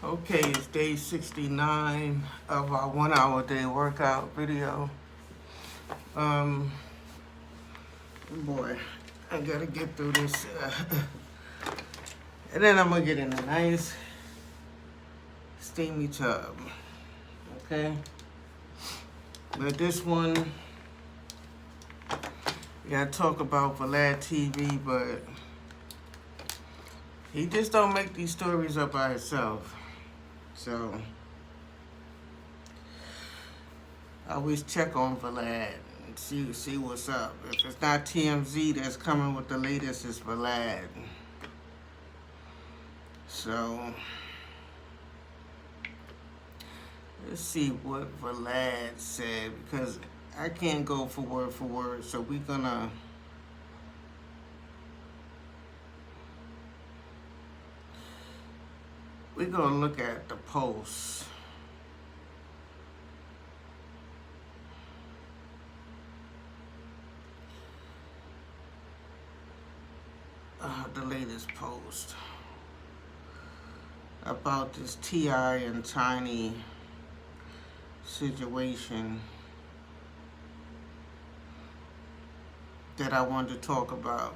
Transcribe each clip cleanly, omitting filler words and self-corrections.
Okay, it's day 69 of our 1 hour day workout video. Um, boy, I gotta get through this. And then I'm gonna get in a nice steamy tub. Okay? But this one, yeah, I talk about VladTV, but he just don't make these stories up by himself. So I always check on Vlad and see what's up. If it's not TMZ that's coming with the latest, it's Vlad. So let's see what Vlad said, because I can't go for word. So we're gonna look at the post. The latest post about this T.I and Tiny situation that I wanted to talk about.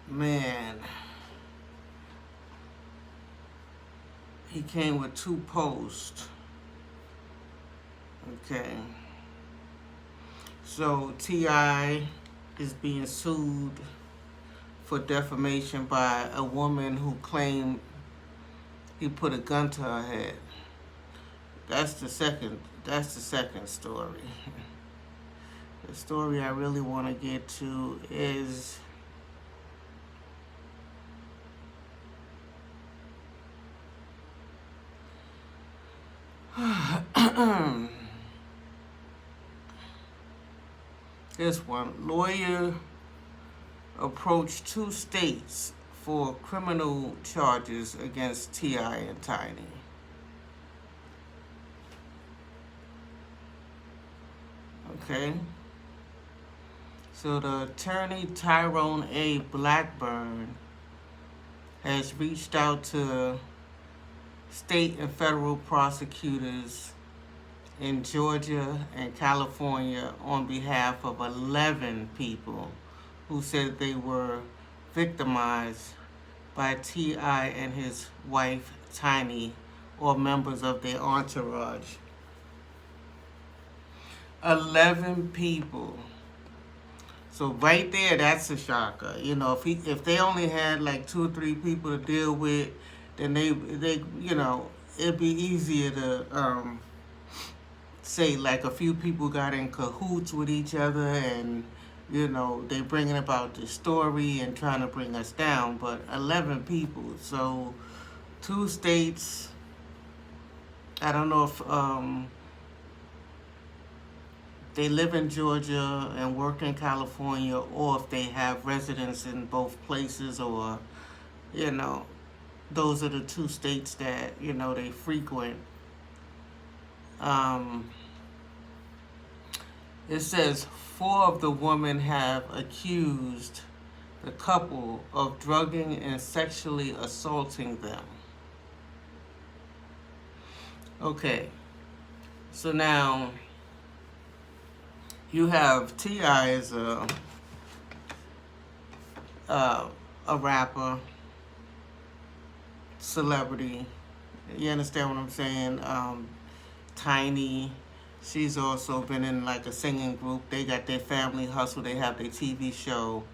Man, he came with 2 posts. Okay. So T.I is being sued for defamation by a woman who claimed he put a gun to her head. That's the second story. The story I really want to get to is this one. Lawyer approached 2 states for criminal charges against T.I and Tiny. Okay. So the attorney Tyrone A. Blackburn has reached out to state and federal prosecutors in Georgia and California on behalf of 11 people who said they were victimized by T.I and his wife Tiny or members of their entourage. 11 people. So right there, that's a shocker. You know, if they only had like 2 or 3 people to deal with, then they it'd be easier to say like a few people got in cahoots with each other and they bringing about the story and trying to bring us down. But 11 people, so 2 states. I don't know if they live in Georgia and work in California, or if they have residence in both places, or those are the 2 states that they frequent. It says 4 of the women have accused the couple of drugging and sexually assaulting them. Okay, so now you have T.I as a rapper, celebrity. You understand what I'm saying? Tiny, she's also been in like a singing group. They got their family hustle. They have their TV show,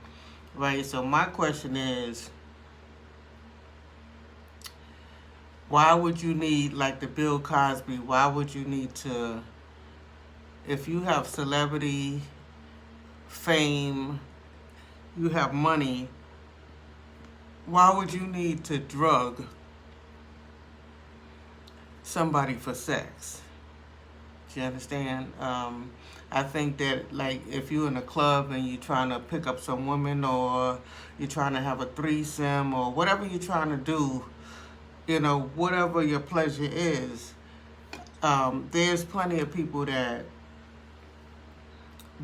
right? So my question is, why would you need, like the Bill Cosby, why would you need to, if you have celebrity, fame, you have money, why would you need to drug somebody for sex? Do you understand? I think that, like, if you're in a club and you're trying to pick up some women, or you're trying to have a threesome, or whatever you're trying to do, whatever your pleasure is, there's plenty of people that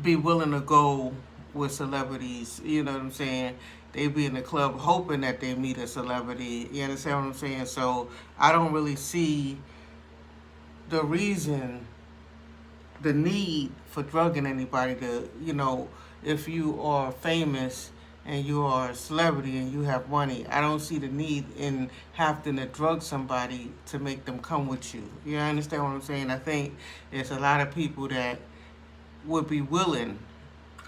be willing to go with celebrities. You know what I'm saying? They be in the club hoping that they meet a celebrity. You understand what I'm saying? So I don't really see the reason, the need for drugging anybody to, if you are famous and you are a celebrity and you have money, I don't see the need in having to drug somebody to make them come with you. You understand what I'm saying? I think there's a lot of people that would be willing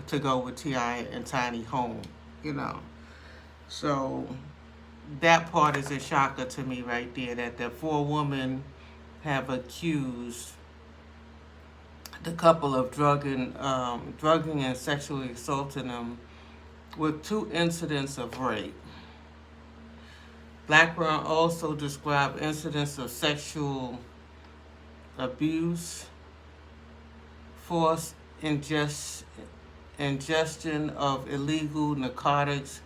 to go with T.I and Tiny home, you know. So that part is a shocker to me right there, that the four women have accused the couple of drugging and sexually assaulting them with 2 incidents of rape. Blackburn also described incidents of sexual abuse, forced ingestion of illegal narcotics,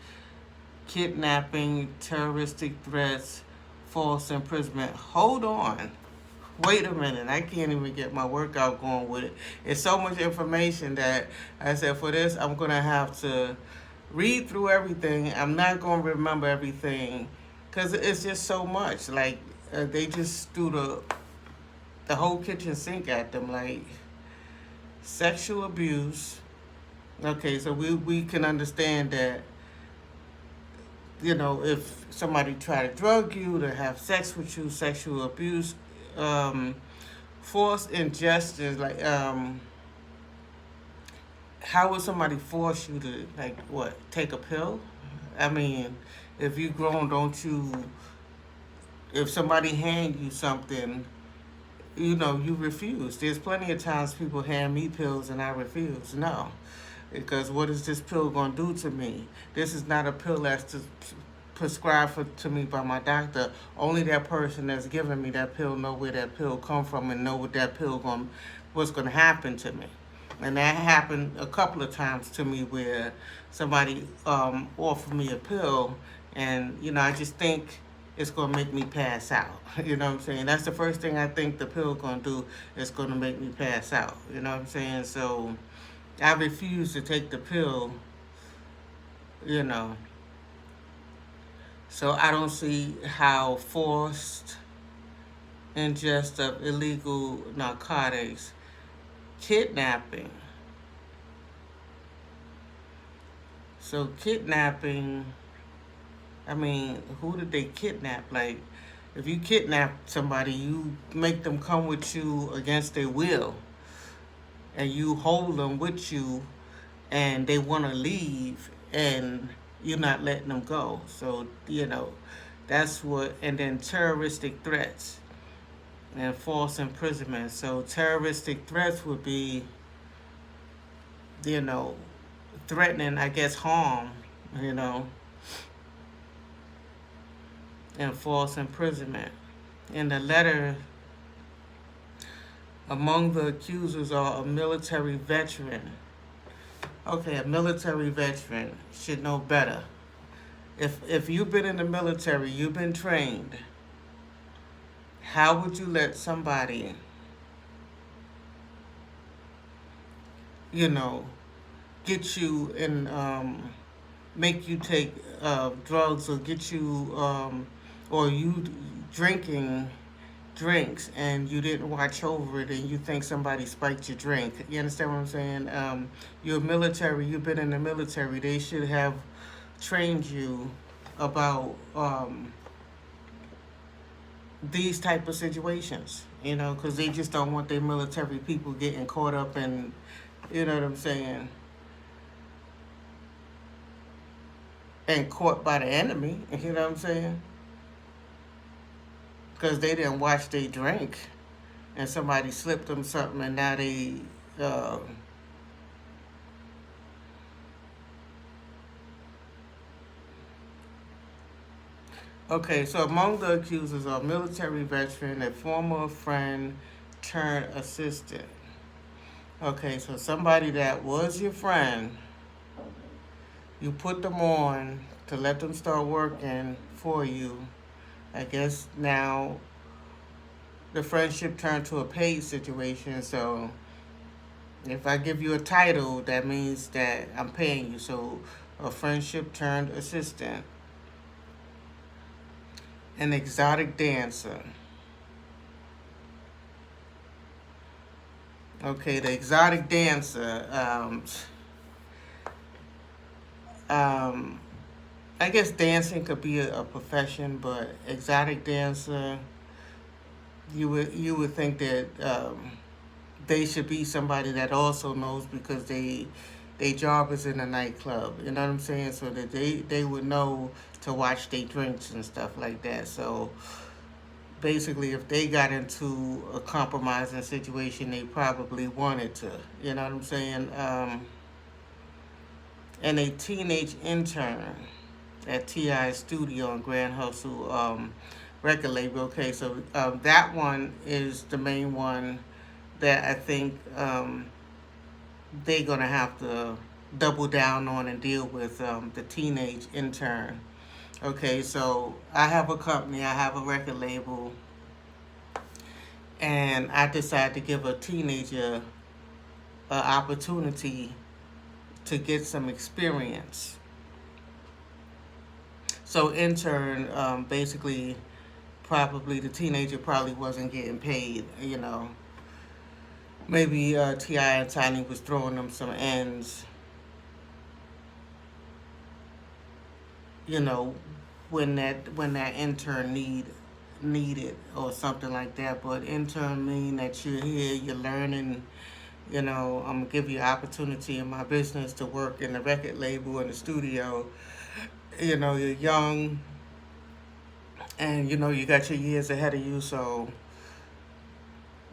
kidnapping, terroristic threats, false imprisonment. Hold on. Wait a minute. I can't even get my workout going with it. It's so much information that I said for this, I'm going to have to read through everything. I'm not going to remember everything because it's just so much. Like, they just threw the whole kitchen sink at them. Like, sexual abuse. Okay, so we can understand that, if somebody try to drug you, to have sex with you, sexual abuse, forced ingestion, like, how would somebody force you to, like, what, take a pill? I mean, if you grown, don't you, if somebody hand you something, you refuse. There's plenty of times people hand me pills and I refuse. No. Because what is this pill going to do to me? This is not a pill that's prescribed to me by my doctor. Only that person that's giving me that pill know where that pill come from and know what that pill what's going to happen to me. And that happened a couple of times to me where somebody offered me a pill and, I just think it's going to make me pass out. You know what I'm saying? That's the first thing I think the pill going to do, is going to make me pass out. You know what I'm saying? So I refuse to take the pill, So I don't see how forced ingest of illegal narcotics, kidnapping. So kidnapping, I mean, who did they kidnap? Like, if you kidnap somebody, you make them come with you against their will. And you hold them with you, and they want to leave, and you're not letting them go. So, that's what, and then terroristic threats and false imprisonment. So terroristic threats would be, threatening, I guess, harm, and false imprisonment. In the letter, among the accusers are a military veteran. Okay, a military veteran should know better. If you've been in the military, you've been trained, how would you let somebody, get you and make you take drugs, or get you, or you drinking drinks and you didn't watch over it and you think somebody spiked your drink? You understand what I'm saying? You're military, you've been in the military. They should have trained you about these type of situations, because they just don't want their military people getting caught up in, you know what I'm saying, and caught by the enemy, you know what I'm saying? Because they didn't watch they drink and somebody slipped them something and now they okay, so among the accusers are a military veteran, a former friend turned assistant. Okay, so somebody that was your friend, you put them on to let them start working for you. I guess now the friendship turned to a paid situation, so If I give you a title, that means that I'm paying you. So, a friendship turned assistant, an exotic dancer. Okay, the exotic dancer. Um, I guess dancing could be a profession, but exotic dancer, you would think that they should be somebody that also knows because they job is in a nightclub. You know what I'm saying? So that they would know to watch their drinks and stuff like that. So basically, if they got into a compromising situation, they probably wanted to. You know what I'm saying? And a teenage intern at T.I studio in Grand Hustle record label. Okay, so that one is the main one that I think they're gonna have to double down on and deal with the teenage intern. Okay, so I have a company, I have a record label, and I decided to give a teenager an opportunity to get some experience. So intern, basically, probably the teenager probably wasn't getting paid. Maybe Ti and Tiny was throwing them some ends. You know, when that intern needed or something like that. But intern mean that you're here, you're learning. I'm gonna give you opportunity in my business to work in the record label in the studio. You're young, and you got your years ahead of you, so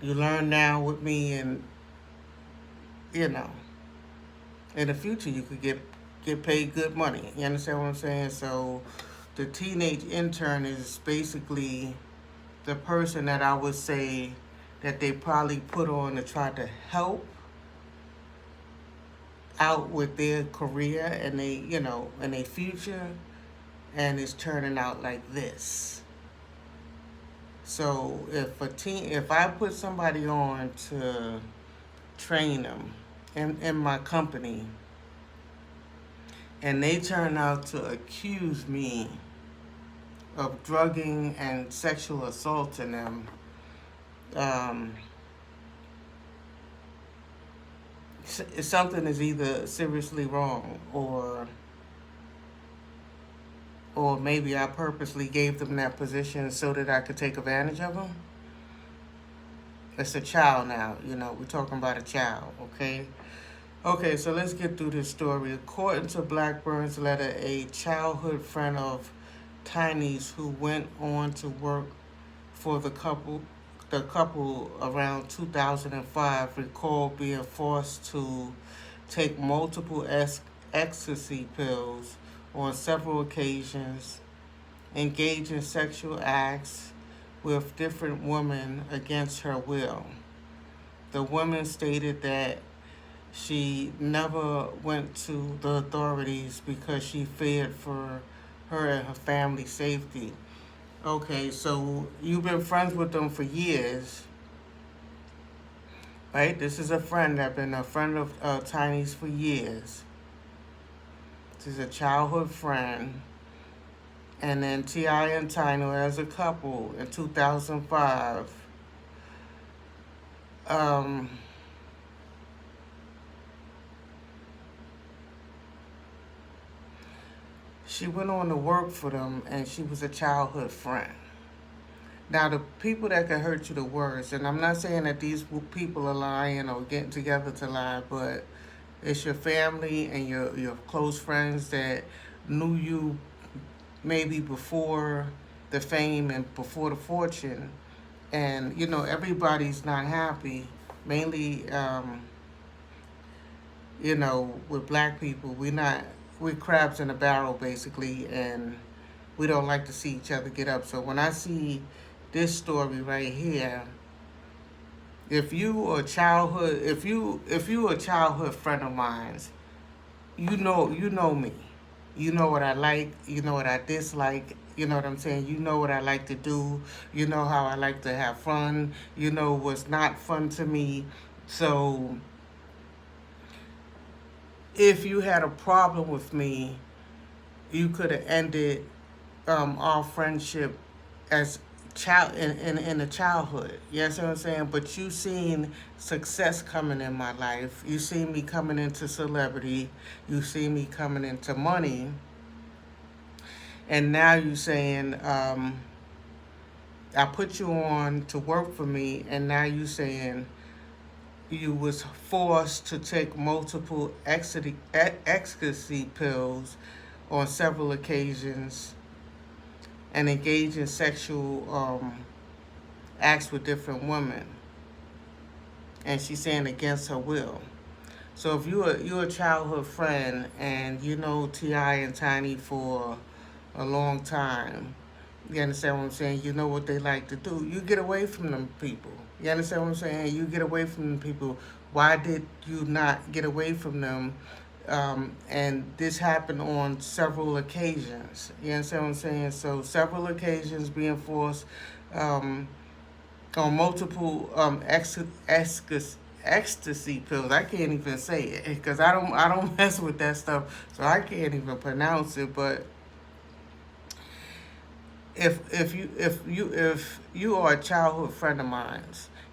you learn now with me, and you know in the future you could get paid good money. You understand what I'm saying? So the teenage intern is basically the person that I would say that they probably put on to try to help out with their career and and their future, and it's turning out like this. So if I put somebody on to train them in my company, and they turn out to accuse me of drugging and sexual assaulting them, um, something is either seriously wrong, or maybe I purposely gave them that position so that I could take advantage of them. It's a child now, we're talking about a child, okay? Okay, so let's get through this story. According to Blackburn's letter, a childhood friend of Tiny's who went on to work for the couple around 2005 recalled being forced to take multiple ecstasy pills on several occasions, engage in sexual acts with different women against her will. The woman stated that she never went to the authorities because she feared for her and her family's safety. Okay, so you've been friends with them for years, right? This is a friend that been a friend of Tiny's for years. This is a childhood friend. And then T.I and Tiny as a couple in 2005. Um, she went on to work for them, and she was a childhood friend. Now, the people that can hurt you the worst, and I'm not saying that these people are lying or getting together to lie, but it's your family and your close friends that knew you maybe before the fame and before the fortune. And, everybody's not happy. Mainly, with black people, we're crabs in a barrel, basically, and we don't like to see each other get up. So when I see this story right here, if you a childhood friend of mine, you know me. You know what I like, you know what I dislike, you know what I'm saying? You know what I like to do, you know how I like to have fun, you know what's not fun to me. So if you had a problem with me, you could have ended our friendship as child in the childhood. You know what I'm saying? But you seen success coming in my life. You seen me coming into celebrity. You see me coming into money. And now you saying, I put you on to work for me, and now you saying you was forced to take multiple ecstasy pills on several occasions and engage in sexual acts with different women. And she's saying against her will. So if you're a childhood friend and you know T.I and Tiny for a long time, you understand what I'm saying? You know what they like to do. You get away from them people. You understand what I'm saying? You get away from them people. Why did you not get away from them? And this happened on several occasions. You understand what I'm saying? So several occasions being forced on multiple ecstasy pills. I can't even say it because I don't mess with that stuff, so I can't even pronounce it. But if you are a childhood friend of mine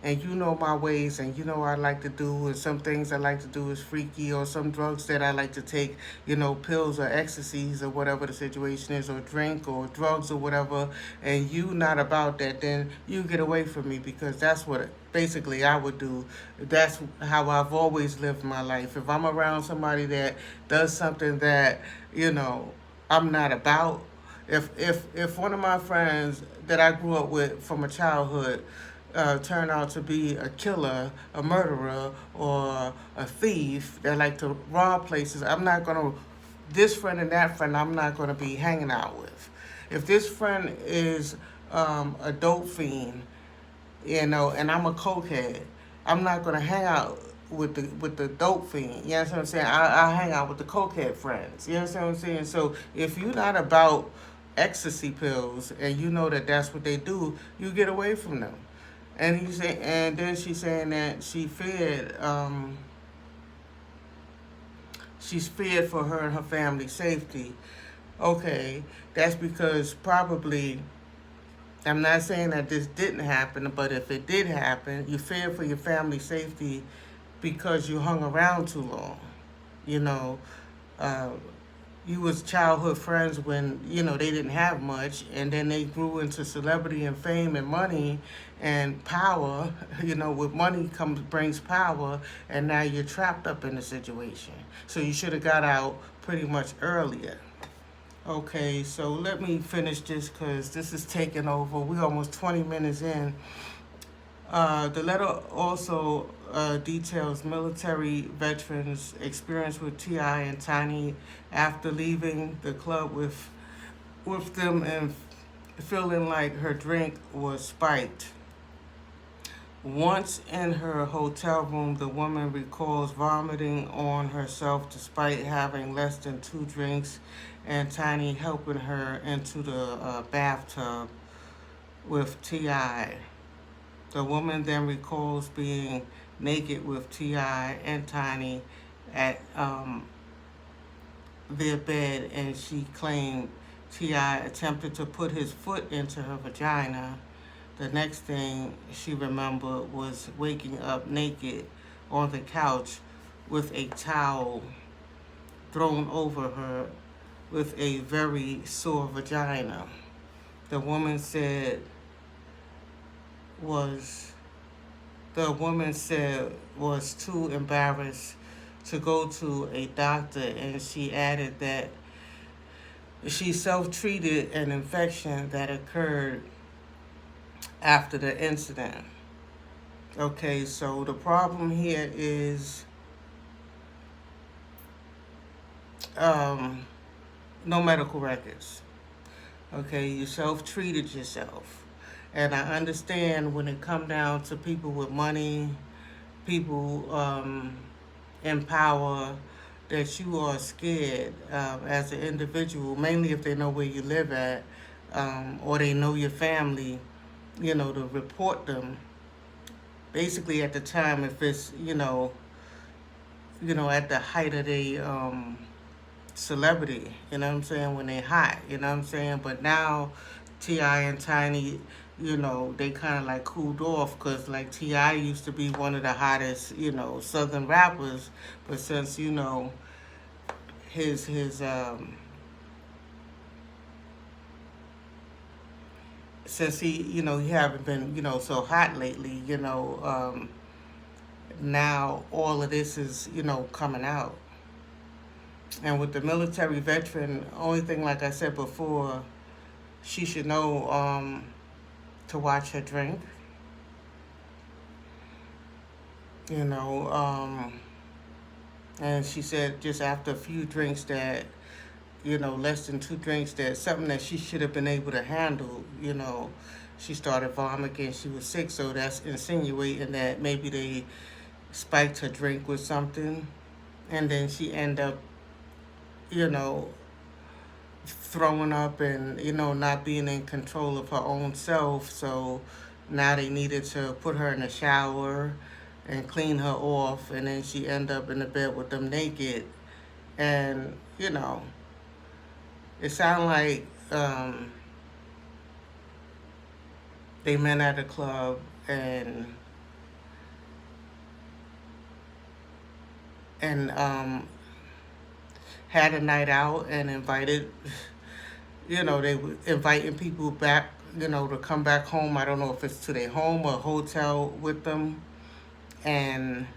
and you know my ways and you know what I like to do and some things I like to do is freaky or some drugs that I like to take, pills or ecstasies or whatever the situation is or drink or drugs or whatever, and you not about that, then you get away from me because that's what basically I would do. That's how I've always lived my life. If I'm around somebody that does something that, I'm not about, if one of my friends that I grew up with from a childhood turn out to be a killer, a murderer, or a thief that like to rob places, I'm not gonna. This friend and that friend, I'm not gonna be hanging out with. If this friend is a dope fiend, and I'm a cokehead, I'm not gonna hang out with the dope fiend. You know what I'm saying? I hang out with the cokehead friends. You know what I'm saying? So if you're not about ecstasy pills and you know that that's what they do, you get away from them. And then she's saying that she's feared for her and her family's safety. Okay, that's because probably, I'm not saying that this didn't happen, but if it did happen, you fear for your family's safety because you hung around too long. You know, uh, you was childhood friends when they didn't have much, and then they grew into celebrity and fame and money and power. With money brings power, and now you're trapped up in the situation. So you should have got out pretty much earlier. Okay, so let me finish this because this is taking over. We're almost 20 minutes in. The letter also details military veterans' experience with T.I and Tiny after leaving the club with them and feeling like her drink was spiked. Once in her hotel room, the woman recalls vomiting on herself despite having less than 2 drinks and Tiny helping her into the bathtub with T.I. The woman then recalls being naked with T.I and Tiny at their bed, and she claimed T.I attempted to put his foot into her vagina. The next thing she remembered was waking up naked on the couch with a towel thrown over her with a very sore vagina. The woman said was too embarrassed to go to a doctor, and she added that she self-treated an infection that occurred after the incident. Okay, so the problem here is no medical records. Okay, you self-treated yourself. And I understand when it come down to people with money, people in power, that you are scared as an individual, mainly if they know where you live at, or they know your family, to report them. Basically, at the time, if it's, at the height of their celebrity, you know what I'm saying, when they hot, you know what I'm saying? But now T.I. and Tiny, they kind of like cooled off because like T.I. used to be one of the hottest, Southern rappers, but since, his since he haven't been, so hot lately, now all of this is, coming out. And with the military veteran, only thing, like I said before, she should know to watch her drink. You know, and she said just after a few drinks that, less than 2 drinks, that something that she should have been able to handle, she started vomiting. She was sick, so that's insinuating that maybe they spiked her drink with something, and then she ended up, you know, throwing up and, not being in control of her own self. So now they needed to put her in the shower and clean her off, and then she ended up in the bed with them naked. And, it sounded like they met at a club and had a night out and invited, they were inviting people back, to come back home. I don't know if it's to their home or hotel with them. And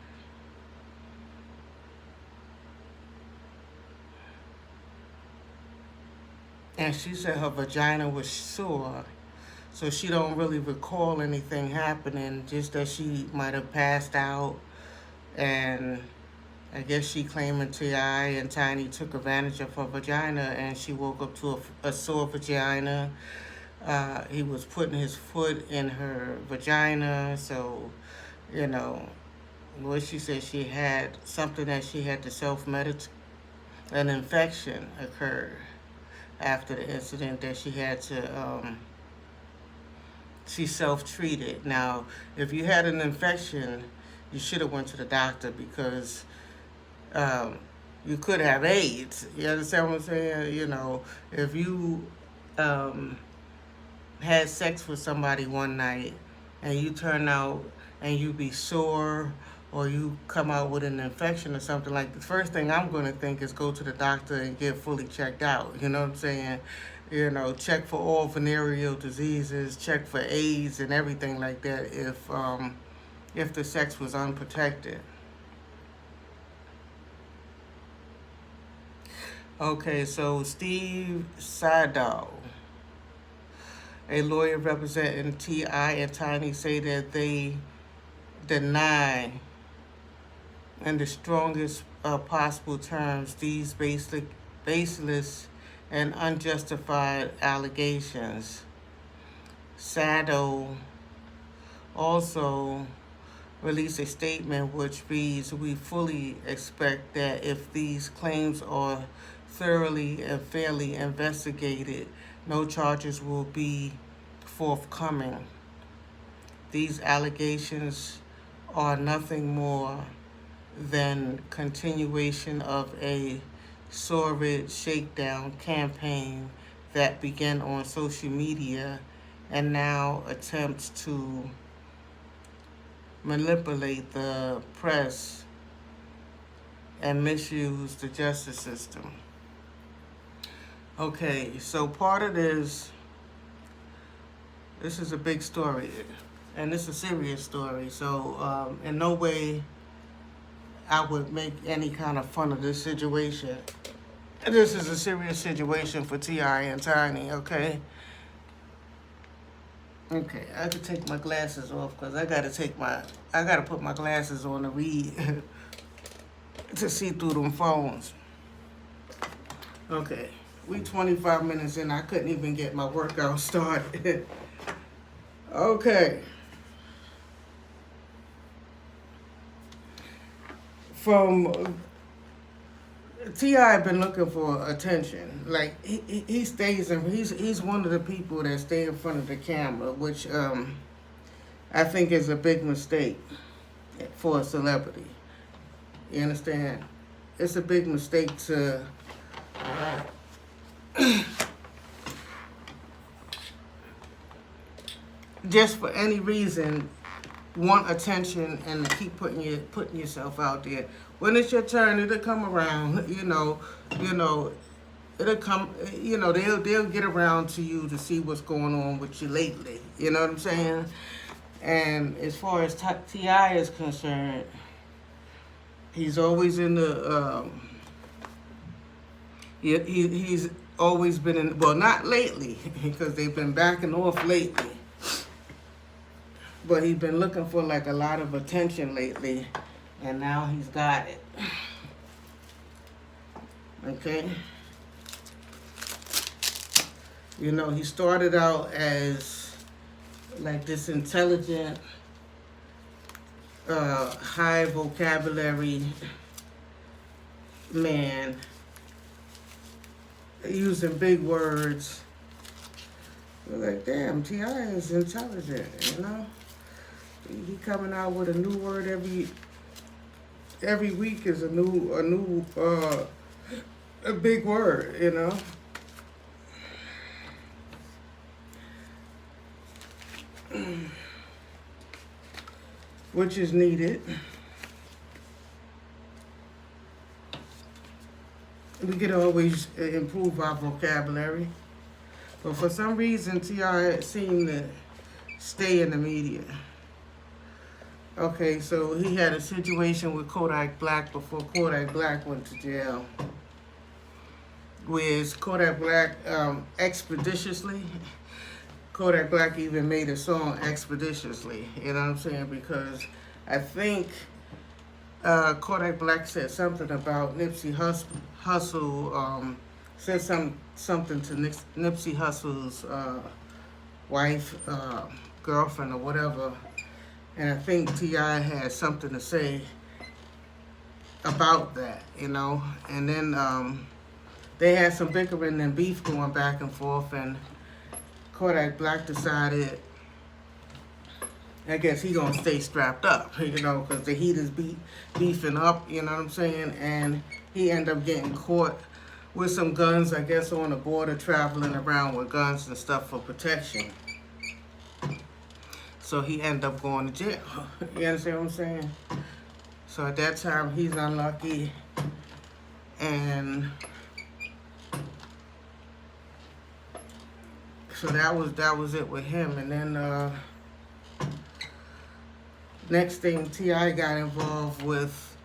she said her vagina was sore, so she don't really recall anything happening, just that she might have passed out. And I guess she claiming T.I. and Tiny took advantage of her vagina, and she woke up to a sore vagina. He was putting his foot in her vagina, so, what she said, she had something that she had to self-medicate. An infection occurred after the incident that she had to, she self-treated. Now, if you had an infection, you should have went to the doctor, because you could have AIDS. You understand what I'm saying? If you had sex with somebody one night and you turn out and you be sore, or you come out with an infection or something, like, the first thing I'm going to think is go to the doctor and get fully checked out. You know what I'm saying? Check for all venereal diseases, check for AIDS and everything like that if the sex was unprotected. Okay, so Steve Sadow, a lawyer representing T.I. and Tiny, say that they deny, in the strongest possible terms, these baseless and unjustified allegations. Sadow also released a statement which reads, "We fully expect that if these claims are thoroughly and fairly investigated, no charges will be forthcoming. These allegations are nothing more than continuation of a sordid shakedown campaign that began on social media and now attempts to manipulate the press and misuse the justice system." Okay, so part of this is a big story, and it's a serious story. So in no way I would make any kind of fun of this situation. This is a serious situation for T.I. and Tiny, okay? Okay, I could take my glasses off because I gotta put my glasses on to read, to see through them phones. Okay, we 25 minutes in, I couldn't even get my workout started. Okay. From T.I. been looking for attention. Like, he stays in, he's one of the people that stay in front of the camera, which I think is a big mistake for a celebrity. You understand? It's a big mistake to just for any reason want attention and to keep putting yourself out there. When it's your turn, it'll come around. It'll come. They'll get around to you to see what's going on with you lately. You know what I'm saying? And as far as T.I. is concerned, he's always in the. He's always been in. Well, not lately because they've been backing off lately. But he's been looking for like a lot of attention lately, and now he's got it. Okay? He started out as like this intelligent, high vocabulary man, using big words. We're like, damn, T.I. is intelligent, He coming out with a new word every week is a big word, which is needed. We could always improve our vocabulary, but for some reason T.I. seemed to stay in the media. Okay, so he had a situation with Kodak Black before Kodak Black went to jail. With Kodak Black expeditiously, Kodak Black even made a song expeditiously, you know what I'm saying? Because I think Kodak Black said something about Nipsey Hussle, said something to Nipsey Hussle's wife, girlfriend or whatever. And I think T.I. had something to say about that, And then they had some bickering and beef going back and forth, and Kodak Black decided, I guess he gonna stay strapped up, because the heat is beefing up, you know what I'm saying? And he ended up getting caught with some guns, I guess, on the border, traveling around with guns and stuff for protection. So he ended up going to jail. You understand what I'm saying? So at that time, he's unlucky. And so that was it with him. And then next thing, T.I. got involved with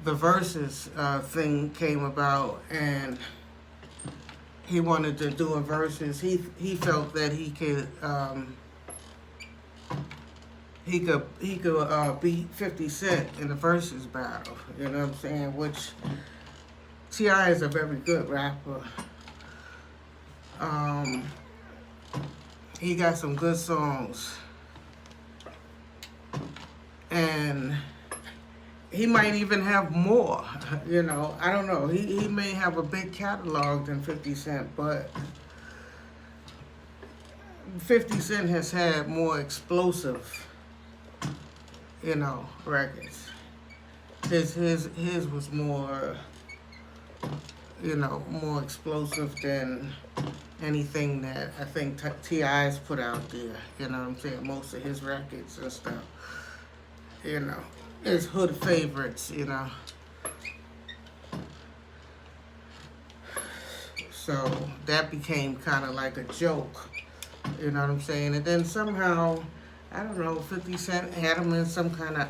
the Versus thing came about, and he wanted to do a Versus. He felt that he could beat 50 Cent in the Versus battle. You know what I'm saying? Which T.I. is a very good rapper. He got some good songs. And he might even have more, I don't know. He may have a big catalog than 50 Cent, but 50 Cent has had more explosive, records. His was more, more explosive than anything that I think T.I.'s put out there. You know what I'm saying? Most of his records and stuff. His hood favorites, So that became kind of like a joke, you know what I'm saying? And then somehow, I don't know, 50 Cent had him in some kind of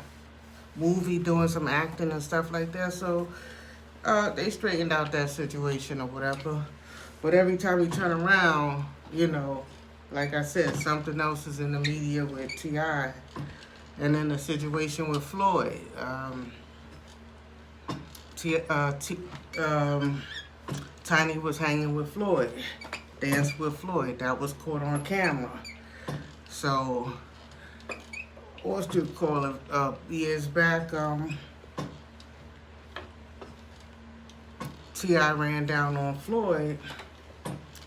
movie doing some acting and stuff like that. So they straightened out that situation or whatever. But every time you turn around, like I said, something else is in the media with T.I. And then the situation with Floyd. Tiny was hanging with Floyd, danced with Floyd. That was caught on camera. So, what's you call it? Years back, T.I. ran down on Floyd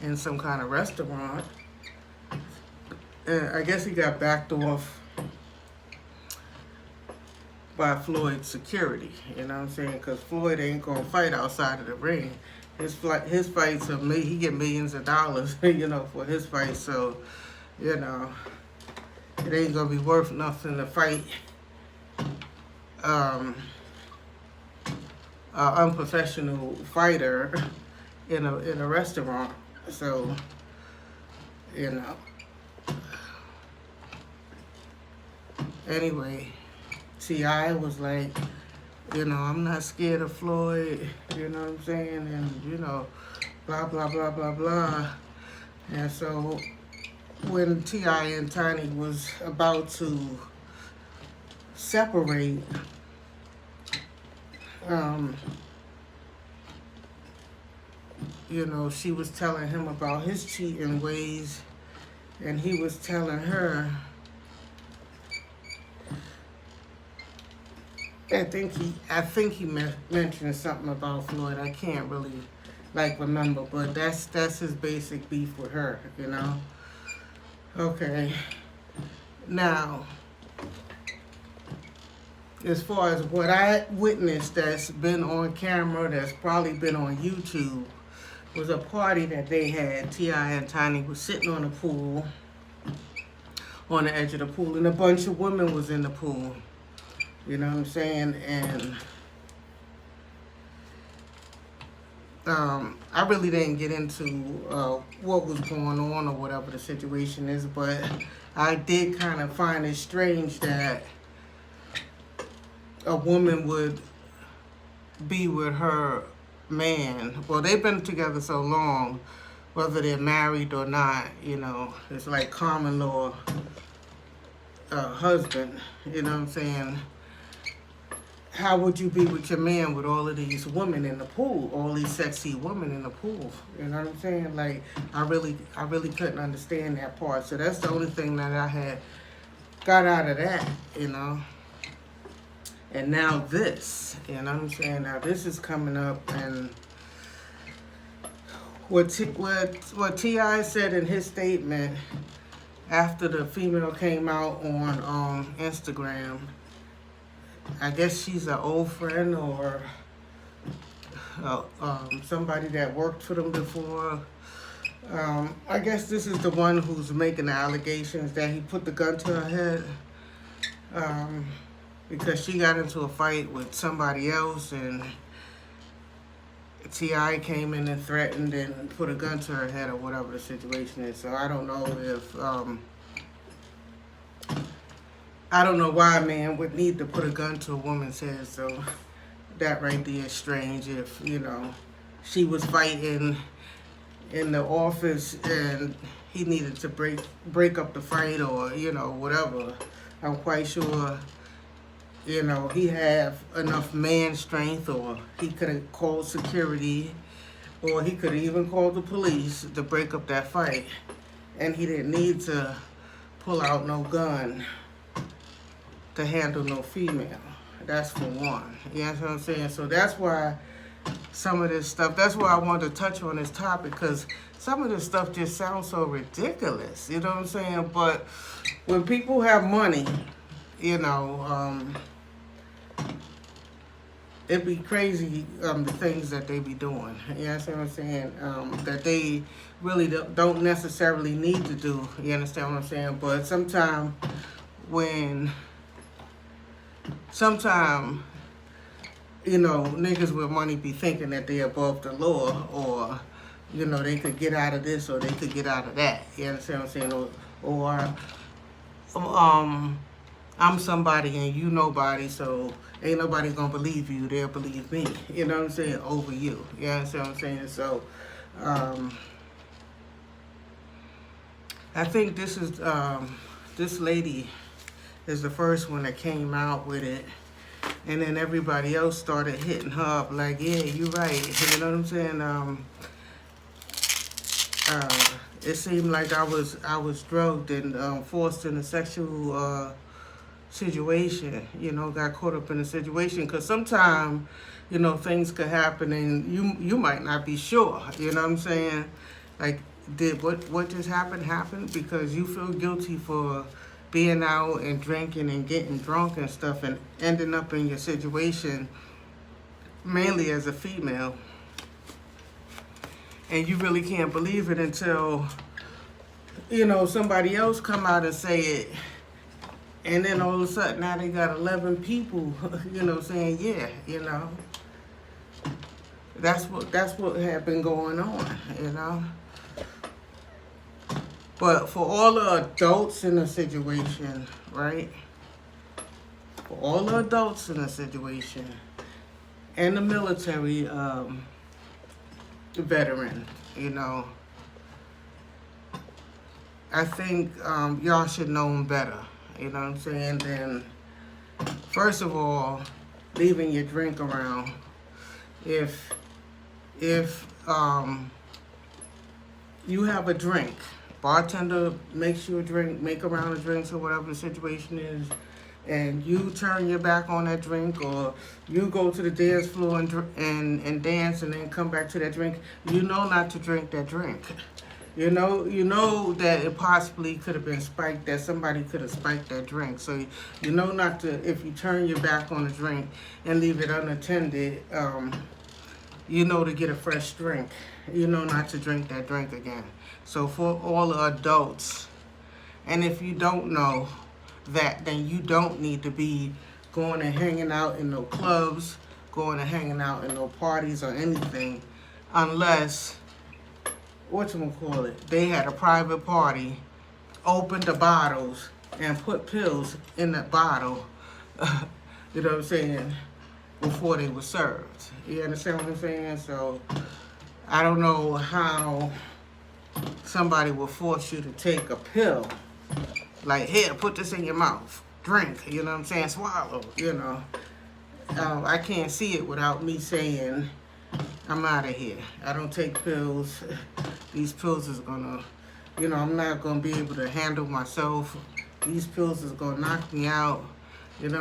in some kind of restaurant. And I guess he got backed off by Floyd's security. You know what I'm saying? Because Floyd ain't gonna fight outside of the ring. His fights are he get millions of dollars, you know, for his fight. So, you know, it ain't gonna be worth nothing to fight an unprofessional fighter in a restaurant. So, you know. Anyway, T.I. was like, you know, I'm not scared of Floyd, you know what I'm saying? And, you know, blah, blah, blah, blah, blah. And so when T.I. and Tiny was about to separate, you know, she was telling him about his cheating ways, and he was telling her, I think he mentioned something about Floyd. I can't really remember, but that's his basic beef with her, you know. Okay. Now, as far as what I witnessed that's been on camera, that's probably been on YouTube, was a party that they had. T.I. and Tiny was sitting on the pool, on the edge of the pool, and a bunch of women was in the pool. You know what I'm saying? And I really didn't get into what was going on or whatever the situation is, but I did kind of find it strange that a woman would be with her man. Well, they've been together so long, whether they're married or not, you know, it's like common law husband, you know what I'm saying? How would you be with your man with all of these women in the pool, all these sexy women in the pool? You know what I'm saying? Like, I really couldn't understand that part. So that's the only thing that I had got out of that, you know. And now this, you know what I'm saying? Now this is coming up, and what T.I. said in his statement after the female came out on Instagram. I guess she's an old friend or somebody that worked for them before. I guess this is the one who's making the allegations that he put the gun to her head because she got into a fight with somebody else, and T.I. came in and threatened and put a gun to her head or whatever the situation is. So I don't know if... I don't know why a man would need to put a gun to a woman's head, so that right there is strange. If, you know, she was fighting in the office and he needed to break up the fight or, you know, whatever. I'm quite sure, you know, he have enough man strength, or he could have called security, or he could have even called the police to break up that fight. And he didn't need to pull out no gun to handle no female. That's for one. You know what I'm saying? So that's why some of this stuff, that's why I wanted to touch on this topic, because some of this stuff just sounds so ridiculous. You know what I'm saying? But when people have money, you know, it'd be crazy, the things that they be doing. You know what I'm saying? That they really don't necessarily need to do. You understand what I'm saying? But sometimes, you know, niggas with money be thinking that they're above the law, or, you know, they could get out of this or they could get out of that. You understand what I'm saying? Or I'm somebody and you nobody, so ain't nobody gonna believe you. They'll believe me. You know what I'm saying? Over you. You understand what I'm saying? So, I think this is, this lady is the first one that came out with it. And then everybody else started hitting her up like, yeah, you're right. You know what I'm saying? It seemed like I was drugged and forced in a sexual situation. You know, got caught up in a situation. Because sometimes, you know, things could happen and you might not be sure. You know what I'm saying? Like, did what just happened because you feel guilty for being out and drinking and getting drunk and stuff and ending up in your situation, mainly as a female. And you really can't believe it until, somebody else come out and say it. And then all of a sudden now they got 11 people, saying, yeah, That's what had been going on, But for all the adults in the situation, right? For all the adults in the situation, and the military veteran, I think y'all should know them better, than, first of all, leaving your drink around. If you have a drink, bartender makes you a drink, make a round of drinks or whatever the situation is, and you turn your back on that drink, or you go to the dance floor and dance and then come back to that drink, not to drink that drink. You know that it possibly could have been spiked, that somebody could have spiked that drink. So not to, if you turn your back on a drink and leave it unattended, to get a fresh drink. Not to drink that drink again. So for all the adults, and if you don't know that, then you don't need to be going and hanging out in no clubs, going and hanging out in no parties or anything, unless, they had a private party, opened the bottles, and put pills in that bottle, before they were served. You understand what I'm saying? So I don't know how somebody will force you to take a pill. Like, here, put this in your mouth. Drink, swallow, I can't see it without me saying, I'm out of here. I don't take pills. These pills is gonna, I'm not gonna be able to handle myself. These pills is gonna knock me out. And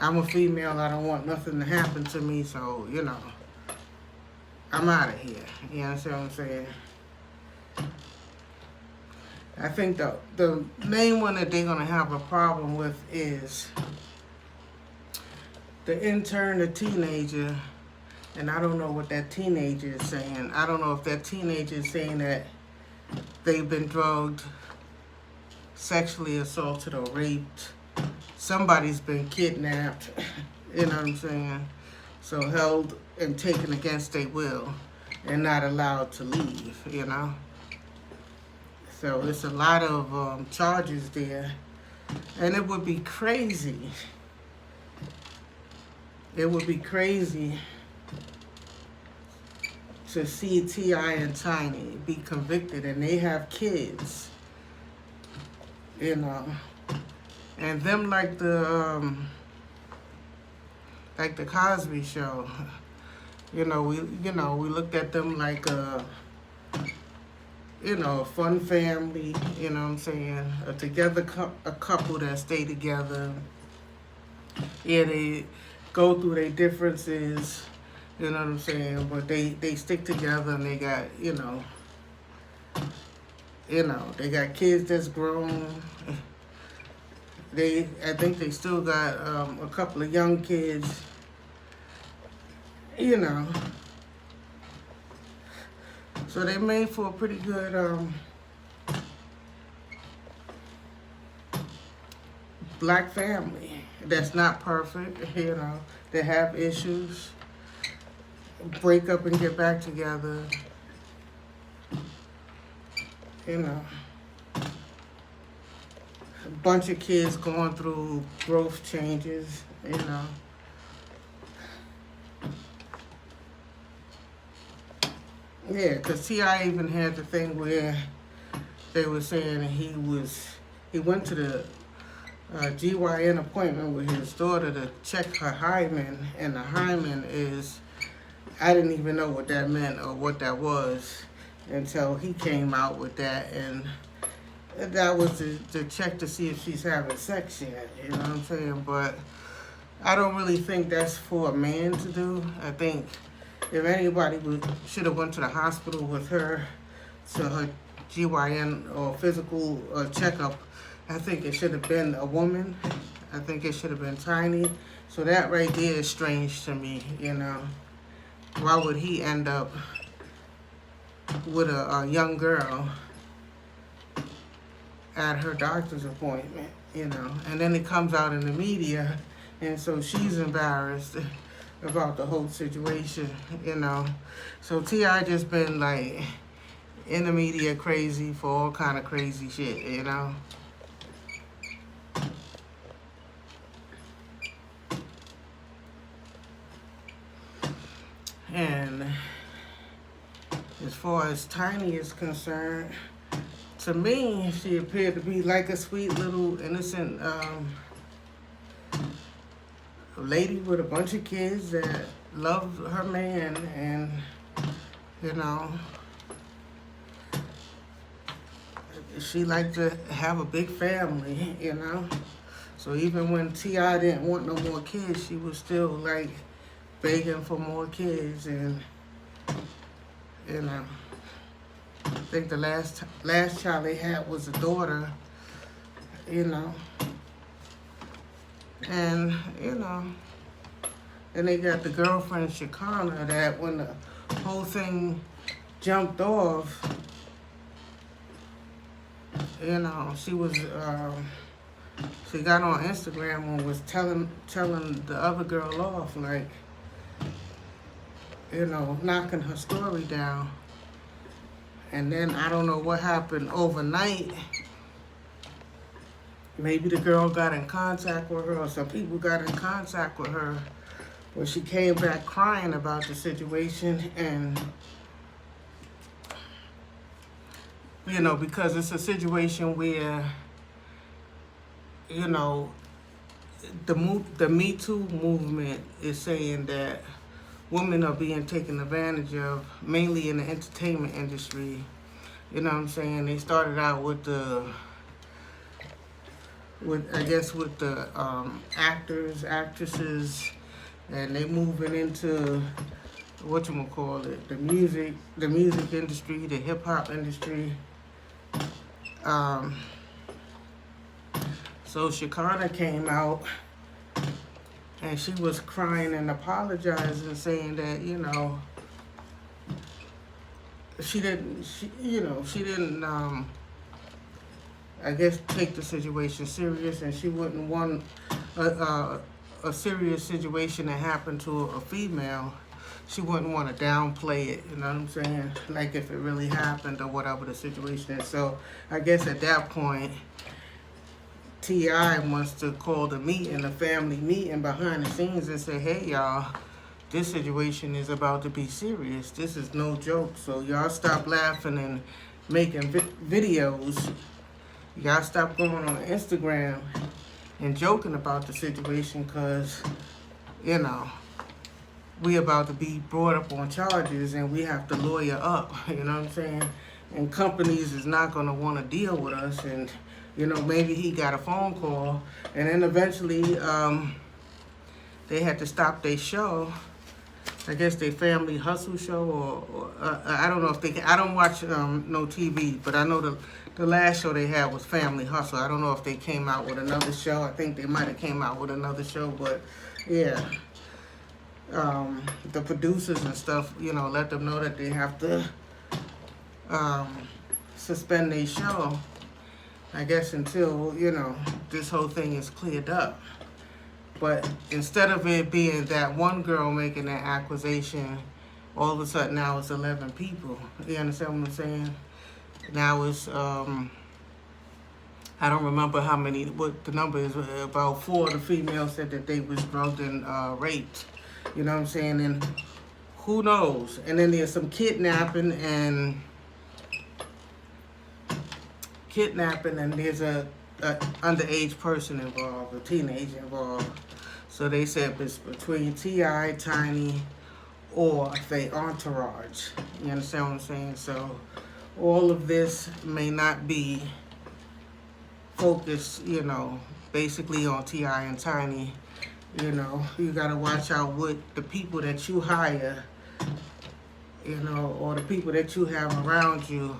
I'm a female. I don't want nothing to happen to me. So, I'm out of here. You understand what I'm saying? I think the main one that they're gonna have a problem with is the intern, the teenager, and I don't know what that teenager is saying. I don't know if that teenager is saying that they've been drugged, sexually assaulted, or raped. Somebody's been kidnapped, you know what I'm saying? So held and taken against their will and not allowed to leave, So it's a lot of charges there. And it would be crazy. It would be crazy to see T.I. and Tiny be convicted, and they have kids, and them like the Cosby Show. We looked at them like a fun family. A couple that stay together. Yeah, they go through their differences, but they stick together, and they got, they got kids that's grown. I think they still got a couple of young kids, So they made for a pretty good black family. That's not perfect, They have issues, break up and get back together, A bunch of kids going through growth changes, Yeah, because T.I. even had the thing where they were saying he went to the GYN appointment with his daughter to check her hymen, and the hymen is, I didn't even know what that meant or what that was until he came out with that, and that was to check to see if she's having sex yet, you know what I'm saying? But I don't really think that's for a man to do. I think if anybody should have went to the hospital with her, so GYN or physical checkup. I think it should have been a woman. I think it should have been Tiny. So that right there is strange to me, you know. Why would he end up with a young girl at her doctor's appointment, you know? And then it comes out in the media, and so she's embarrassed about the whole situation, you know? So T.I. just been like in the media crazy for all kind of crazy shit, you know? And as far as Tiny is concerned, to me, she appeared to be like a sweet little innocent lady with a bunch of kids that love her man, and you know, she liked to have a big family, you know. So even when T.I. didn't want no more kids, she was still like begging for more kids, and you know, I think the last child they had was a daughter, you know. And, you know, and they got the girlfriend, Shekinah, that when the whole thing jumped off, you know, she was, she got on Instagram and was telling the other girl off, like, you know, knocking her story down. And then I don't know what happened overnight. Maybe the girl got in contact with her, or some people got in contact with her, but she came back crying about the situation. And, you know, because it's a situation where, you know, the Me Too movement is saying that women are being taken advantage of, mainly in the entertainment industry. You know what I'm saying? They started out with the actors, actresses, and they moving into the music industry, the hip hop industry. So Shekinah came out, and she was crying and apologizing, saying that, you know, she didn't, I guess, take the situation serious, and she wouldn't want a serious situation to happen to a female. She wouldn't want to downplay it, you know what I'm saying? Like if it really happened or whatever the situation is. So I guess at that point, T.I. wants to call the meeting, a family meeting behind the scenes, and say, hey, y'all, this situation is about to be serious. This is no joke. So y'all stop laughing and making videos. Y'all stop going on Instagram and joking about the situation, because, you know, we about to be brought up on charges and we have to lawyer up, you know what I'm saying? And companies is not going to want to deal with us. And, you know, maybe he got a phone call, and then eventually they had to stop their show. I guess their Family Hustle show, or I don't know if they, I don't watch no TV, but I know the last show they had was Family Hustle. I don't know if they came out with another show. I think they might have came out with another show, but yeah. The producers and stuff, you know, let them know that they have to suspend their show, I guess, until, you know, this whole thing is cleared up. But instead of it being that one girl making that accusation, all of a sudden now it's 11 people. You understand what I'm saying? Now it's, I don't remember what the number is. About 4 of the females said that they was drugged and raped. You know what I'm saying? And who knows? And then there's some kidnapping, and there's a underage person involved, a teenager involved. So they said it's between T.I., Tiny, or the entourage. You understand what I'm saying? So all of this may not be focused, you know, basically on T.I. and Tiny. You know, you gotta watch out with the people that you hire, you know, or the people that you have around you,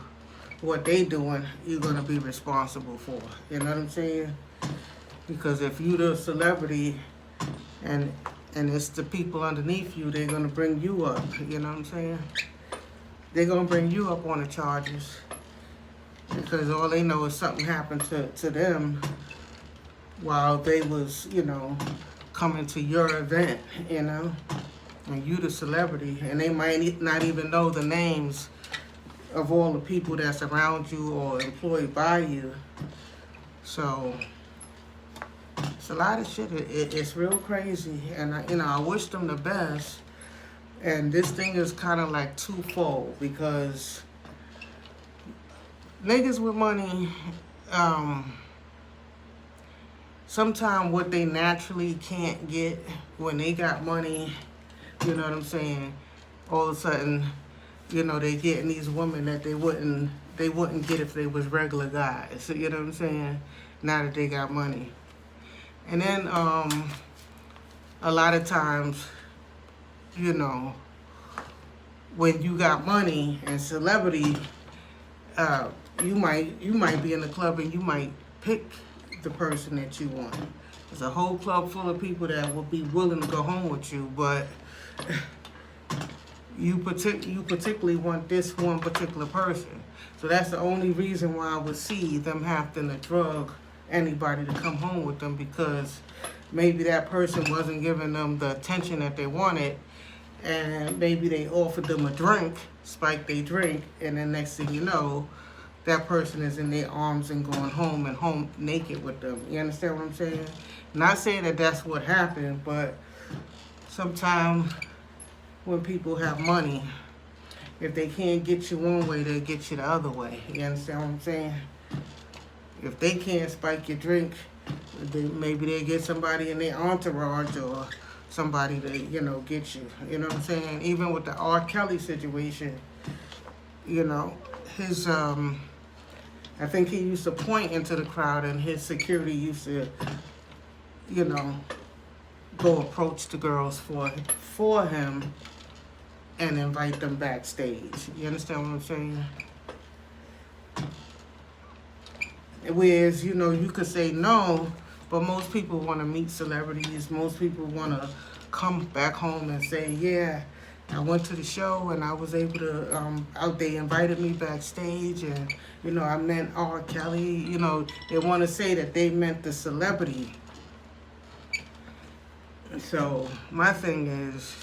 what they doing, you're gonna be responsible for. You know what I'm saying? Because if you the celebrity and it's the people underneath you, they're gonna bring you up. You know what I'm saying? They're gonna bring you up on the charges because all they know is something happened to them while they was, coming to your event, and you the celebrity, and they might not even know the names of all the people that's around you or employed by you. So it's a lot of shit. It's real crazy, and I wish them the best. And this thing is kind of like twofold because niggas with money, sometimes what they naturally can't get when they got money, you know what I'm saying? All of a sudden, they getting these women that they wouldn't get if they was regular guys. So, you know what I'm saying? Now that they got money. And then a lot of times, when you got money and celebrity, you might be in the club and you might pick the person that you want. There's a whole club full of people that will be willing to go home with you, but you particularly want this one particular person. So that's the only reason why I would see them having to drug anybody to come home with them, because maybe that person wasn't giving them the attention that they wanted, and maybe they offered them a drink, spiked their drink, and then next thing you know, that person is in their arms and going home naked with them. You understand what I'm saying? Not saying that that's what happened, but sometimes when people have money, if they can't get you one way, they'll get you the other way. You understand what I'm saying? If they can't spike your drink, maybe they'll get somebody in their entourage or somebody to, get you. You know what I'm saying? Even with the R. Kelly situation, his, I think he used to point into the crowd and his security used to, go approach the girls for him and invite them backstage. You understand what I'm saying? Whereas, you could say no, but most people want to meet celebrities. Most people want to come back home and say, yeah, I went to the show and I was able to, they invited me backstage and, I met R. Kelly. They want to say that they meant the celebrity. So my thing is,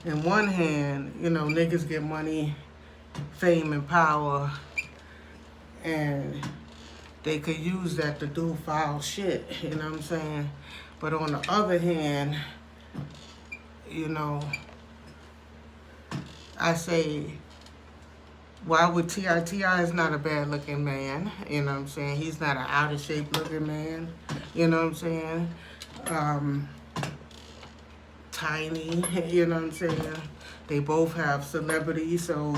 in one hand, niggas get money, fame, and power, and they could use that to do foul shit, you know what I'm saying? But on the other hand, I say, why would T.I.? T.I. is not a bad looking man, you know what I'm saying? He's not an out of shape looking man, you know what I'm saying? Tiny, you know what I'm saying? They both have celebrity, so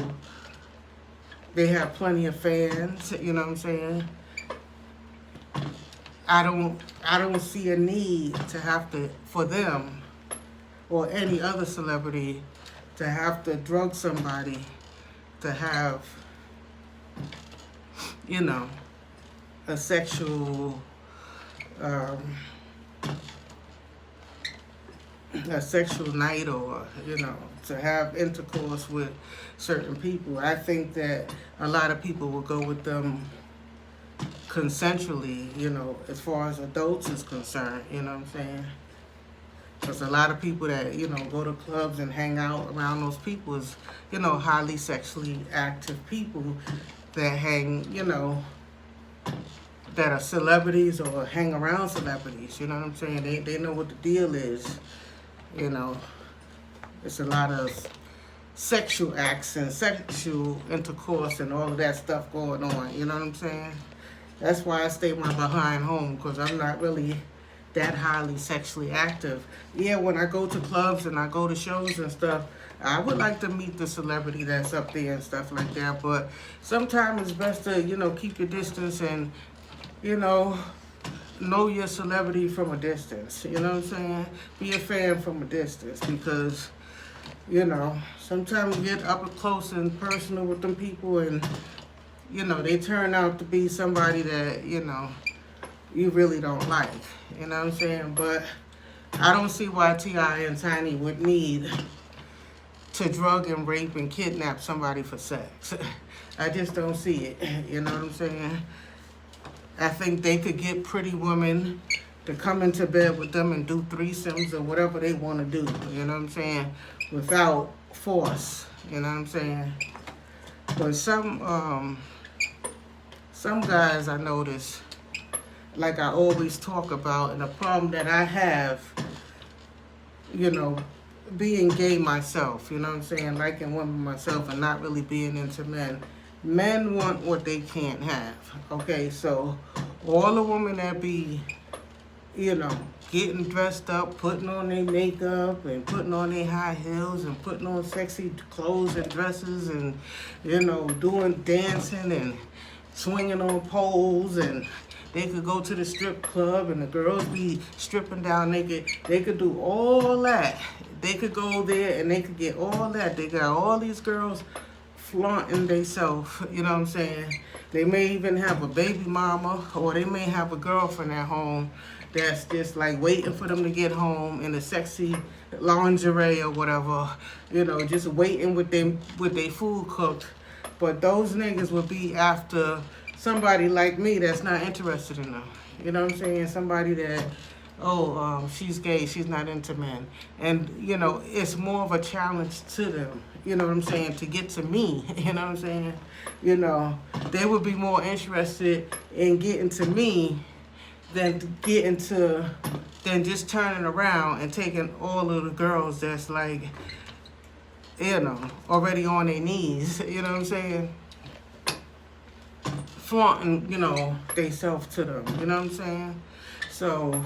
they have plenty of fans, you know what I'm saying? I don't see a need to have to, for them or any other celebrity, to have to drug somebody to have, a sexual night or, to have intercourse with certain people. I think that a lot of people will go with them consensually, as far as adults is concerned, you know what I'm saying? Because a lot of people that, go to clubs and hang out around those people is, highly sexually active people that hang, that are celebrities or hang around celebrities, you know what I'm saying? They know what the deal is, It's a lot of sexual acts and sexual intercourse and all of that stuff going on, you know what I'm saying? That's why I stay my behind home, because I'm not really that highly sexually active. Yeah, when I go to clubs and I go to shows and stuff, I would like to meet the celebrity that's up there and stuff like that, but sometimes it's best to, keep your distance and, know your celebrity from a distance, you know what I'm saying? Be a fan from a distance, because, You know, sometimes you get up close and personal with them people, and you know, they turn out to be somebody that, you know, you really don't like. You know what I'm saying? But I don't see why T.I. and Tiny would need to drug and rape and kidnap somebody for sex. I just don't see it. You know what I'm saying? I think they could get pretty women to come into bed with them and do threesomes or whatever they want to do. You know what I'm saying? Without force. You know what I'm saying? But some guys I notice, like I always talk about, and the problem that I have, you know, being gay myself, you know what I'm saying, liking women myself and not really being into men. Men want what they can't have, okay? So all the women that be, you know, getting dressed up, putting on their makeup and putting on their high heels and putting on sexy clothes and dresses and, you know, doing dancing and swinging on poles, and they could go to the strip club and the girls be stripping down naked. They could do all that. They could go there and they could get all that. They got all these girls flaunting themselves, you know what I'm saying? They may even have a baby mama, or they may have a girlfriend at home that's just like waiting for them to get home in a sexy lingerie or whatever, you know, just waiting with their food cooked. But those niggas would be after somebody like me that's not interested in them. You know what I'm saying? Somebody that, she's gay, she's not into men. And, you know, it's more of a challenge to them, you know what I'm saying, to get to me, you know what I'm saying? You know, they would be more interested in getting to me than just turning around and taking all of the girls that's like, you know, already on their knees, you know what I'm saying? Flaunting, you know, they self to them, you know what I'm saying? So,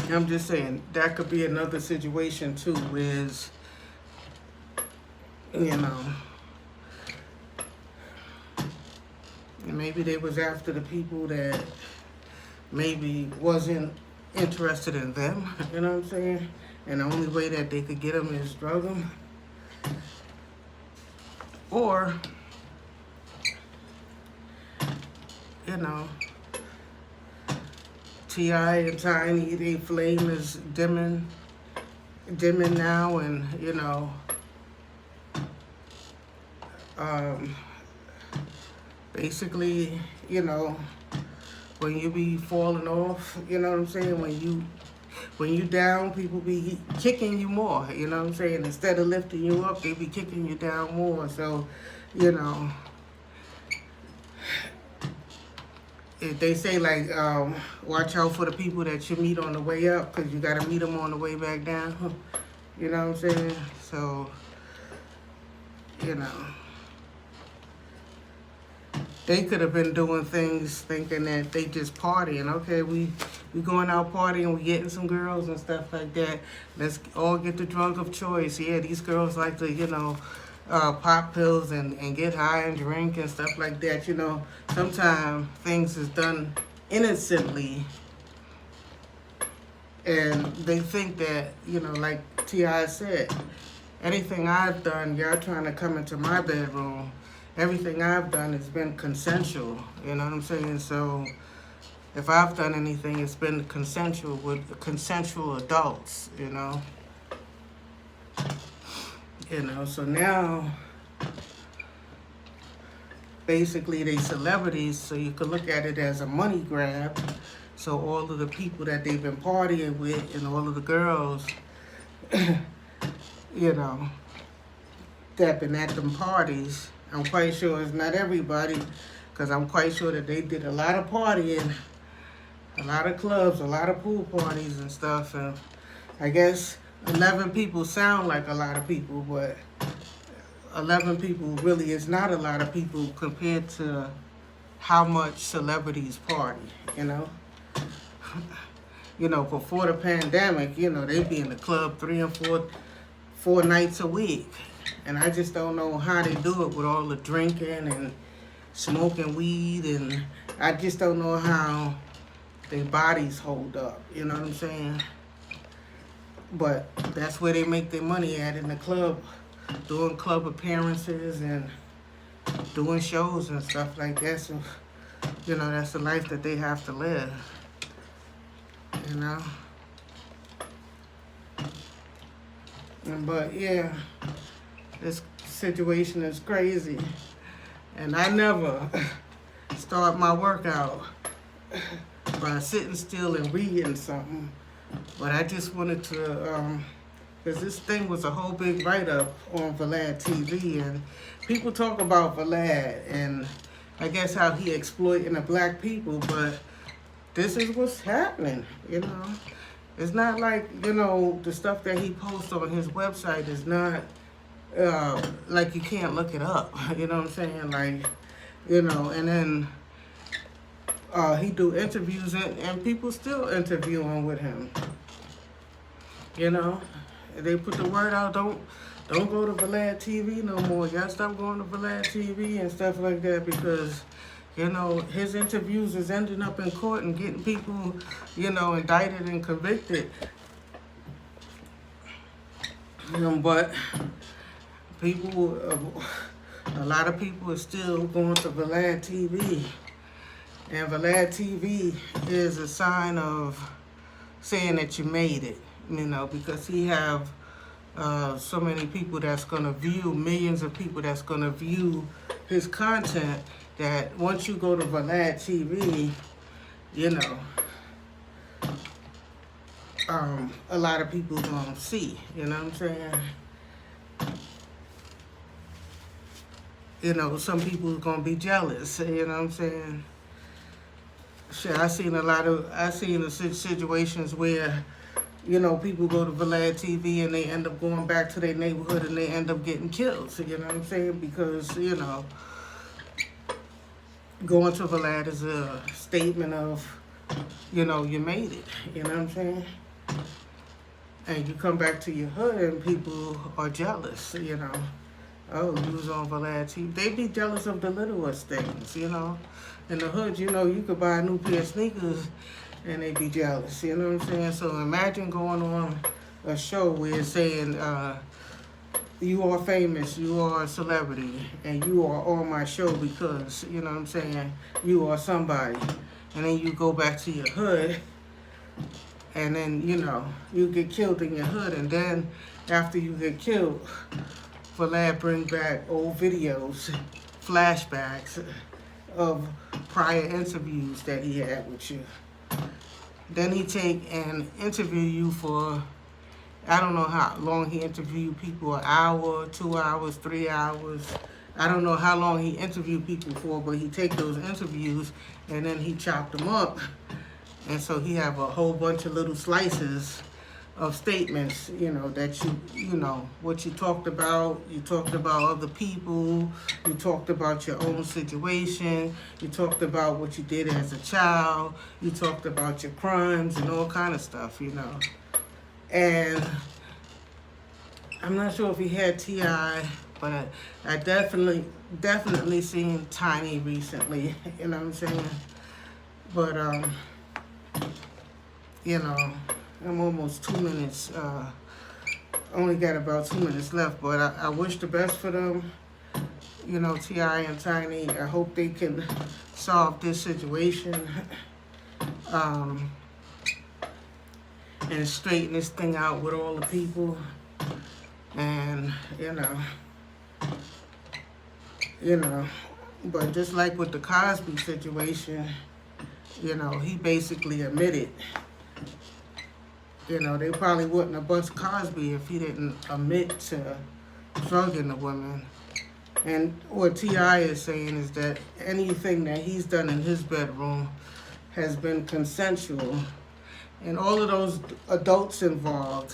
I'm just saying, that could be another situation too, is, you know, maybe they was after the people that maybe wasn't interested in them, you know what I'm saying? And the only way that they could get them is drug them. Or, you know, T.I. and Tiny, they flame is dimming now, and, you know, basically, you know, when you be falling off, you know what I'm saying, when you down, people be kicking you more, you know what I'm saying? Instead of lifting you up, they be kicking you down more. So, you know, if they say, like, watch out for the people that you meet on the way up, because you got to meet them on the way back down. You know what I'm saying? So, you know, they could have been doing things thinking that they just partying. Okay, we going out partying, we getting some girls and stuff like that. Let's all get the drug of choice. Yeah, these girls like to, you know, pop pills and get high and drink and stuff like that. You know, sometimes things is done innocently, and they think that, you know, like T.I. said, anything I've done, y'all trying to come into my bedroom. Everything I've done has been consensual, you know what I'm saying? So if I've done anything, it's been consensual with consensual adults, you know? You know, so now, basically they celebrities, so you could look at it as a money grab. So all of the people that they've been partying with and all of the girls, you know, that been at them parties, I'm quite sure it's not everybody, because I'm quite sure that they did a lot of partying, a lot of clubs, a lot of pool parties and stuff. And I guess 11 people sound like a lot of people, but 11 people really is not a lot of people compared to how much celebrities party, you know? You know, before the pandemic, you know, they'd be in the club 3 and 4 nights a week. And I just don't know how they do it with all the drinking and smoking weed, and I just don't know how their bodies hold up, you know what I'm saying? But that's where they make their money at, in the club, doing club appearances and doing shows and stuff like that. So, that's the life that they have to live, you know. But yeah, this situation is crazy. And I never start my workout by sitting still and reading something. But I just wanted to, because this thing was a whole big write-up on VladTV, and people talk about Vlad and I guess how he exploiting the black people, but this is what's happening, It's not like, the stuff that he posts on his website is not, like you can't look it up, you know what I'm saying? Like, and then he do interviews and people still interviewing with him, They put the word out, don't go to VladTV no more. Y'all stop going to VladTV and stuff like that, because, his interviews is ending up in court and getting people, indicted and convicted. But people, a lot of people are still going to VladTV. And VladTV is a sign of saying that you made it, because he have so many people that's going to view, millions of people that's going to view his content, that once you go to VladTV, a lot of people going to see, you know what I'm saying? Some people are going to be jealous, you know what I'm saying? Shit, I seen the situations where, people go to VladTV and they end up going back to their neighborhood and they end up getting killed. So, you know what I'm saying? Because, going to Vlad is a statement of, you made it. You know what I'm saying? And you come back to your hood and people are jealous, Oh, you was on VladTV. They be jealous of the littlest things, In the hood, you could buy a new pair of sneakers and they be jealous, you know what I'm saying? So imagine going on a show where it's saying, you are famous, you are a celebrity, and you are on my show because, you know what I'm saying, you are somebody. And then you go back to your hood, and then, you get killed in your hood, and then after you get killed, Vlad bring back old videos, flashbacks of prior interviews that he had with you. Then he take and interview you for, I don't know how long he interviewed people, an hour, 2 hours, 3 hours. I don't know how long he interviewed people for, but he take those interviews and then he chopped them up. And so he have a whole bunch of little slices of statements, that what you talked about other people, you talked about your own situation, you talked about what you did as a child, you talked about your crimes and all kind of stuff, And I'm not sure if he had T.I, but I definitely seen Tiny recently, you know what I'm saying? But, I'm almost 2 minutes, only got about 2 minutes left, but I wish the best for them, T.I and Tiny. I hope they can solve this situation, and straighten this thing out with all the people, and, but just like with the Cosby situation, he basically admitted. They probably wouldn't have bust Cosby if he didn't admit to drugging the women. And what T.I is saying is that anything that he's done in his bedroom has been consensual. And all of those adults involved,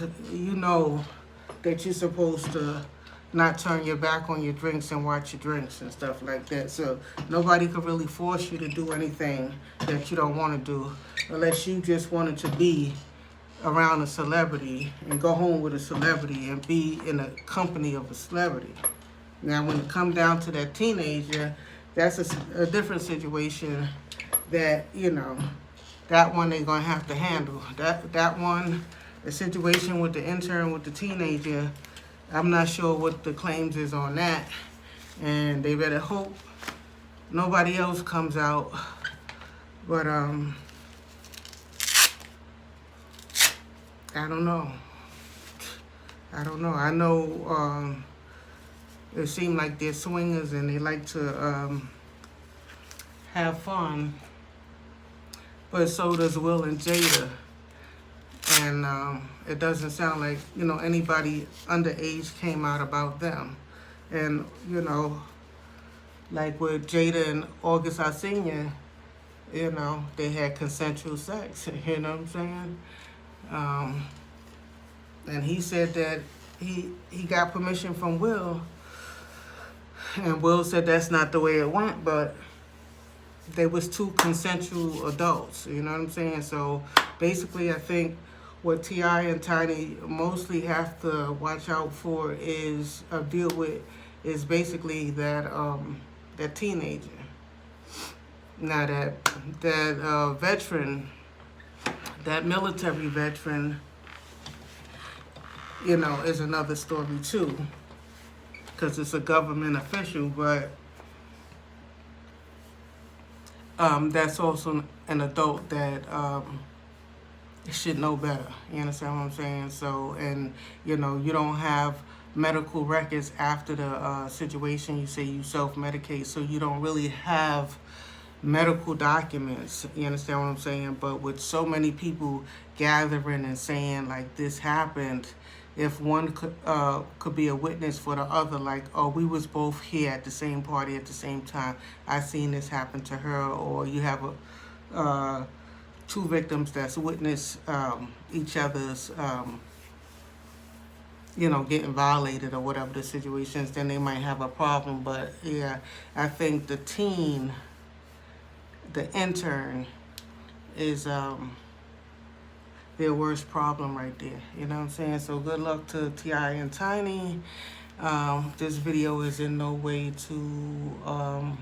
that you're supposed to not turn your back on your drinks and watch your drinks and stuff like that. So nobody could really force you to do anything that you don't want to do, unless you just wanted to be around a celebrity and go home with a celebrity and be in the company of a celebrity. Now, when it comes down to that teenager, that's a different situation that, that one they're going to have to handle. That one, the situation with the intern with the teenager, I'm not sure what the claims is on that, and they better hope nobody else comes out. But I don't know. I know it seems like they're swingers and they like to have fun, but so does Will and Jada. And it doesn't sound like, anybody underage came out about them. And, like with Jada and August, our senior, they had consensual sex, you know what I'm saying? And he said that he got permission from Will, and Will said that's not the way it went, but they was two consensual adults, you know what I'm saying? So basically, I think what T.I and Tiny mostly have to watch out for is deal with is basically that teenager. Now that veteran, that military veteran, is another story too, because it's a government official, but that's also an adult that should know better. You understand what I'm saying? So, and you don't have medical records after the situation. You say you self-medicate, so you don't really have medical documents. You understand what I'm saying? But with so many people gathering and saying like this happened, if one could be a witness for the other, like, oh, we was both here at the same party at the same time, I seen this happen to her, or you have two victims that's witnessed each other's getting violated or whatever the situation is, then they might have a problem. But yeah, I think the intern is their worst problem right there. You know what I'm saying? So good luck to T.I and Tiny. This video is in no way to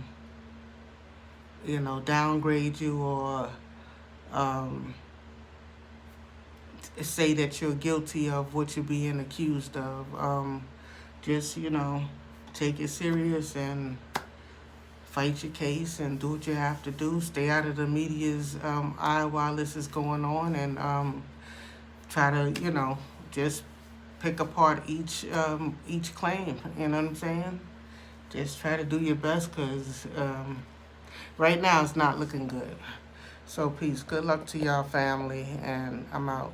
downgrade you or say that you're guilty of what you're being accused of. Just take it serious and fight your case and do what you have to do. Stay out of the media's eye while this is going on, and try to just pick apart each claim. You know what I'm saying? Just try to do your best, because right now it's not looking good. So peace. Good luck to y'all family, and I'm out.